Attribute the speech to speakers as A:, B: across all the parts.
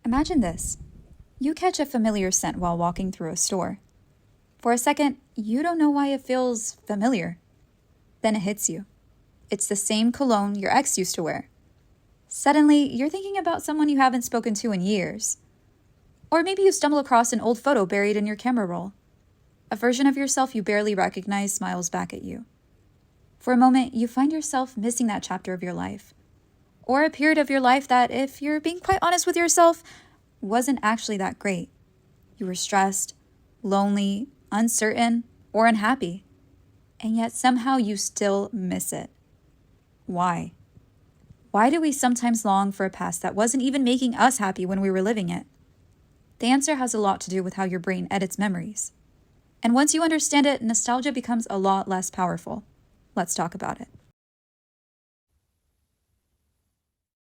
A: Imagine this. You catch a familiar scent while walking through a store. For a second, you don't know why it feels familiar. Then it hits you. It's the same cologne your ex used to wear. Suddenly, you're thinking about someone you haven't spoken to in years. Or maybe you stumble across an old photo buried in your camera roll. A version of yourself you barely recognize smiles back at you. For a moment, you find yourself missing that chapter of your life. Or a period of your life that, if you're being quite honest with yourself, wasn't actually that great. You were stressed, lonely, uncertain, or unhappy. And yet somehow you still miss it. Why? Why do we sometimes long for a past that wasn't even making us happy when we were living it? The answer has a lot to do with how your brain edits memories. And once you understand it, nostalgia becomes a lot less powerful. Let's talk about it.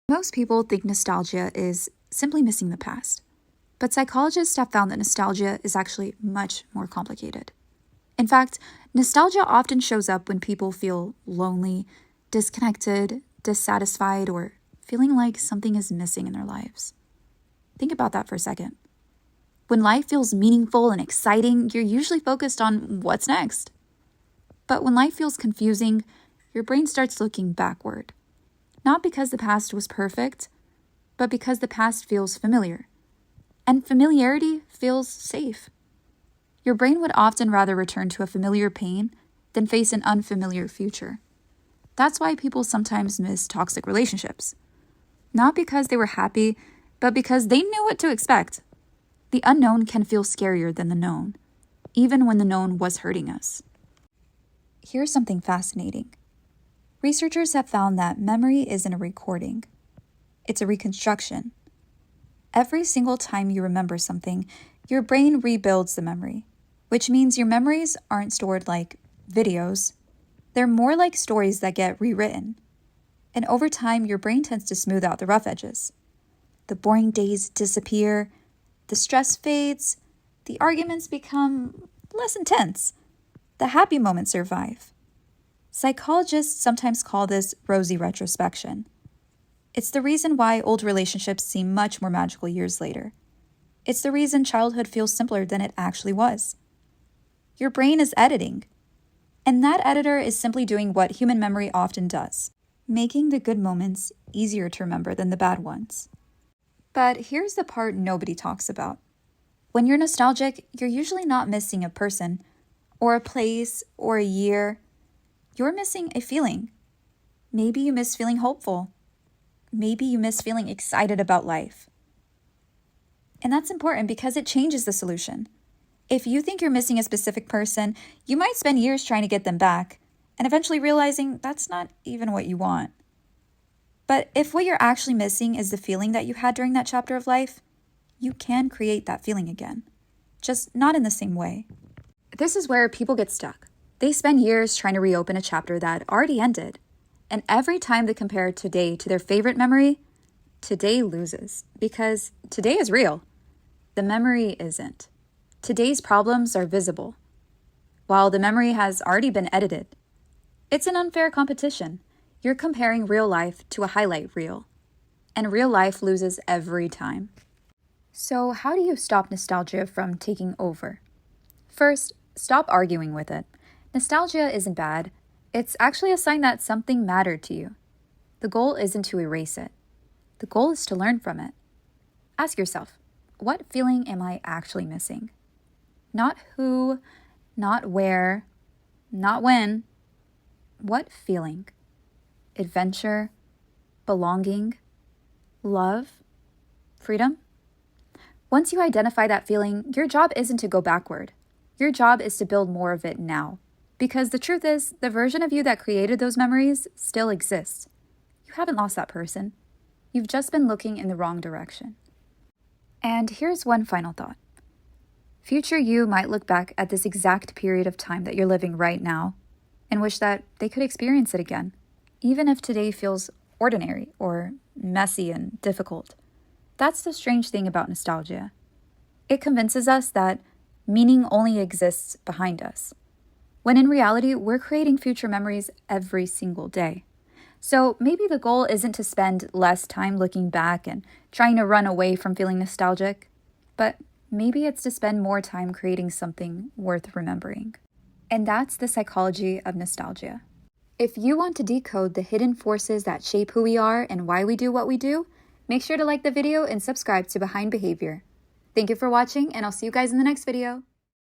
A: Most people think nostalgia is simply missing the past. But psychologists have found that nostalgia is actually much more complicated. In fact, nostalgia often shows up when people feel lonely, disconnected, dissatisfied, or feeling like something is missing in their lives. Think about that for a second. When life feels meaningful and exciting, you're usually focused on what's next. But when life feels confusing, your brain starts looking backward. Not because the past was perfect, but because the past feels familiar. And familiarity feels safe. Your brain would often rather return to a familiar pain than face an unfamiliar future. That's why people sometimes miss toxic relationships. Not because they were happy, but because they knew what to expect. The unknown can feel scarier than the known, even when the known was hurting us. Here's something fascinating. Researchers have found that memory isn't a recording. It's a reconstruction. Every single time you remember something, your brain rebuilds the memory, which means your memories aren't stored like videos. They're more like stories that get rewritten. And over time, your brain tends to smooth out the rough edges. The boring days disappear, the stress fades, the arguments become less intense. The happy moments survive. Psychologists sometimes call this Rosy retrospection. It's the reason why old relationships seem much more magical years later. It's the reason childhood feels simpler than it actually was. Your brain is editing. And that editor is simply doing what human memory often does, making the good moments easier to remember than the bad ones. But here's the part nobody talks about. When you're nostalgic, you're usually not missing a person, or a place, or a year. You're missing a feeling. Maybe you miss feeling hopeful. Maybe you miss feeling excited about life. And that's important because it changes the solution. If you think you're missing a specific person, you might spend years trying to get them back, and eventually realizing that's not even what you want. But if what you're actually missing is the feeling that you had during that chapter of life, you can create that feeling again, just not in the same way. This is where people get stuck. They spend years trying to reopen a chapter that already ended. And every time they compare today to their favorite memory, today loses because today is real. The memory isn't. Today's problems are visible, while the memory has already been edited. It's an unfair competition. You're comparing real life to a highlight reel, and real life loses every time. So how do you stop nostalgia from taking over? First, stop arguing with it. Nostalgia isn't bad. It's actually a sign that something mattered to you. The goal isn't to erase it. The goal is to learn from it. Ask yourself, what feeling am I actually missing? Not who, not where, not when. What feeling? Adventure, belonging, love, freedom? Once you identify that feeling, your job isn't to go backward. Your job is to build more of it now. Because the truth is, the version of you that created those memories still exists. You haven't lost that person. You've just been looking in the wrong direction. And here's one final thought. Future you might look back at this exact period of time that you're living right now and wish that they could experience it again, even if today feels ordinary or messy and difficult. That's the strange thing about nostalgia. It convinces us that meaning only exists behind us, when in reality, we're creating future memories every single day. So maybe the goal isn't to spend less time looking back and trying to run away from feeling nostalgic, but maybe it's to spend more time creating something worth remembering. And that's the psychology of nostalgia. If you want to decode the hidden forces that shape who we are and why we do what we do, make sure to like the video and subscribe to Behind Behavior. Thank you for watching, and I'll see you guys in the next video.